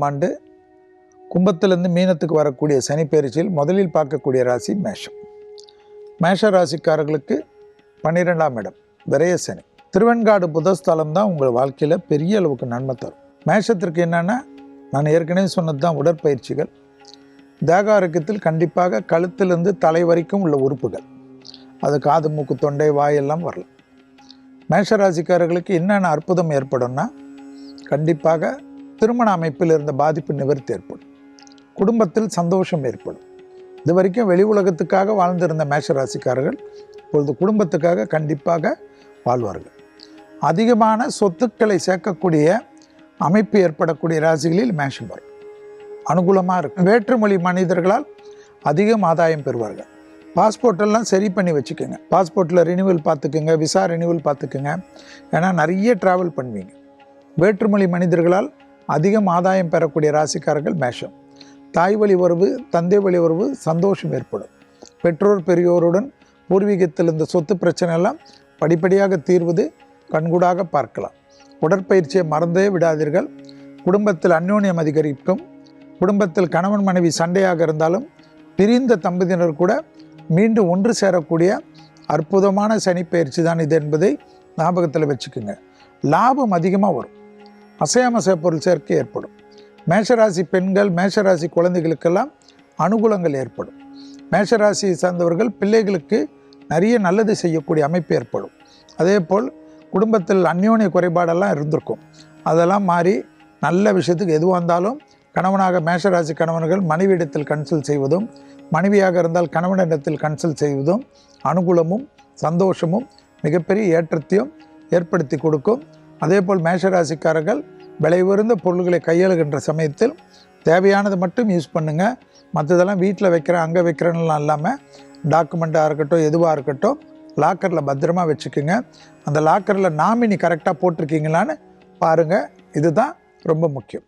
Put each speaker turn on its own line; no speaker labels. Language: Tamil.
ஆண்டு கும்பத்திலிருந்து மீனத்துக்கு வரக்கூடிய சனி பயிற்சியில் முதலில் பார்க்கக்கூடிய ராசி மேஷம். மேஷ ராசிக்காரர்களுக்கு 12ஆம் இடம் விரய சனி. திருவெண்காடு புதஸ்தலம் தான் உங்கள் வாழ்க்கையில் பெரிய அளவுக்கு நன்மை தரும். மேஷத்திற்கு என்னென்னா, நான் ஏற்கனவே சொன்னது தான், உடற்பயிற்சிகள், தேக ஆரோக்கியத்தில் கண்டிப்பாக கழுத்திலிருந்து தலை வரைக்கும் உள்ள உறுப்புகள், அது காது மூக்கு தொண்டை வாயெல்லாம் வரலாம். மேஷ ராசிக்காரர்களுக்கு என்னென்ன அற்புதம் ஏற்படும்னா, கண்டிப்பாக திருமண அமைப்பில் இருந்த பாதிப்பு நிவர்த்தி ஏற்படும், குடும்பத்தில் சந்தோஷம் ஏற்படும். இது வரைக்கும் வெளி உலகத்துக்காக வாழ்ந்திருந்த மேஷ ராசிக்காரர்கள் இப்பொழுது குடும்பத்துக்காக கண்டிப்பாக வாழ்வார்கள். அதிகமான சொத்துக்களை சேர்க்கக்கூடிய அமைப்பு ஏற்படக்கூடிய ராசிகளில் மேஷம் வரும். அனுகூலமாக இருக்கும். வேற்றுமொழி மனிதர்களால் அதிகம் ஆதாயம் பெறுவார்கள். பாஸ்போர்ட்டெல்லாம் சரி பண்ணி வச்சுக்கோங்க. பாஸ்போர்ட்டில் ரினிவல் பார்த்துக்குங்க, விசா ரினிவல் பார்த்துக்குங்க. ஏன்னா நிறைய ட்ராவல் பண்ணுவீங்க. வேற்றுமொழி மனிதர்களால் அதிகம் ஆதாயம் பெறக்கூடிய ராசிக்காரர்கள் மேஷம். தாய் வழி உறவு, தந்தை வழி உறவு, சந்தோஷம் ஏற்படும். பெற்றோர் பெரியோருடன் பூர்வீகத்தில் இந்த சொத்து பிரச்சனை எல்லாம் படிப்படியாக தீர்வது கண்கூடாக பார்க்கலாம். உடற்பயிற்சியை மறந்தே விடாதீர்கள். குடும்பத்தில் அந்யோன்யம் அதிகரிக்கும். குடும்பத்தில் கணவன் மனைவி சண்டையாக இருந்தாலும் பிரிந்த தம்பதியினர் கூட மீண்டும் ஒன்று சேரக்கூடிய அற்புதமான சனி பயிற்சி தான் இது என்பதை ஞாபகத்தில் வச்சுக்கோங்க. லாபம் அதிகமாக வரும். அசையாமசை பொருள் சேர்க்கை ஏற்படும். மேஷராசி பெண்கள், மேஷராசி குழந்தைகளுக்கெல்லாம் அனுகூலங்கள் ஏற்படும். மேஷராசியை சார்ந்தவர்கள் பிள்ளைகளுக்கு நிறைய நல்லது செய்யக்கூடிய அமைப்பு ஏற்படும். அதே போல் குடும்பத்தில் அந்யோன்ய குறைபாடெல்லாம் இருந்திருக்கும், அதெல்லாம் மாறி நல்ல விஷயத்துக்கு எதுவாக இருந்தாலும் கணவனாக மேஷராசி கணவன்கள் மனைவியிடத்தில் கன்சல்ட் செய்வதும், மனைவியாக இருந்தால் கணவனிடத்தில் கன்சல்ட் செய்வதும் அனுகூலமும் சந்தோஷமும் மிகப்பெரிய ஏற்றத்தையும் ஏற்படுத்தி கொடுக்கும். அதே போல் மேஷராசிக்காரர்கள் விலை உயர்ந்த பொருள்களை கையாளுகின்ற சமயத்தில் தேவையானது மட்டும் யூஸ் பண்ணுங்கள். மற்றதெல்லாம் வீட்டில் வைக்கிறேன் அங்கே வைக்கிறேன்லாம் இல்லாமல் டாக்குமெண்ட்டாக இருக்கட்டும் எதுவாக இருக்கட்டும் லாக்கரில் பத்திரமா வச்சுக்கோங்க. அந்த லாக்கரில் நாமினி கரெக்டாக போட்டிருக்கீங்களான்னு பாருங்கள். இதுதான் ரொம்ப முக்கியம்.